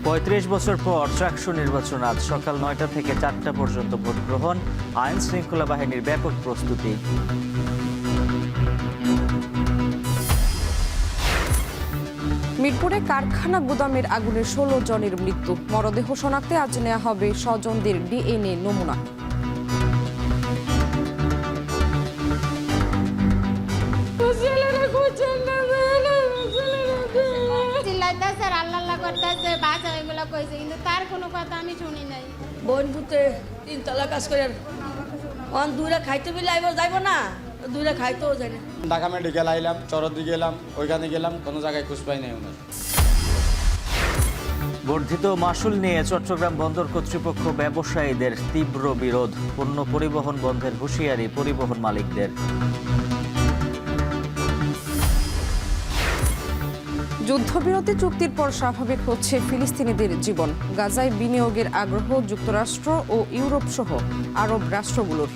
৩৫ বছর পর চাকসু নির্বাচন আজ সকাল ৯টা থেকে ৪টা পর্যন্ত ভোট গ্রহণ। আইন শৃঙ্খলা বাহিনীর ব্যাপক প্রস্তুতি। মিরপুরে কারখানা গুদামের আগুনে ১৬ জনের মৃত্যু। মরদেহ শনাক্তে আজ নেওয়া হবে স্বজনদের ডিএনএ নমুনা। তার কোনো কথা আমি শুনি নাই। বন্ধুতে 3 তলা কাজ করে অন দূরে খাইতে বলে যাইব না, দূরে খাইতেও যায় না। ঢাকা মেডিকেল আইলাম, চরদি গেলাম, ওইখানে গেলাম, কোনো জায়গায় খুঁজ পাই নাই ওনার। বর্ধিত মাশুল নিয়ে চট্টগ্রাম বন্দর কর্তৃপক্ষ ব্যবসায়ীদের তীব্র বিরোধ। পণ্য পরিবহন বন্ধের হুঁশিয়ারি পরিবহন মালিকদের। যুদ্ধবিরতি চুক্তির পর স্বাভাবিক হচ্ছে ফিলিস্তিনিদের জীবন। গাজায় বিনিয়োগের আগ্রহ যুক্তরাষ্ট্র ও ইউরোপ সহ আরব রাষ্ট্রগুলোর।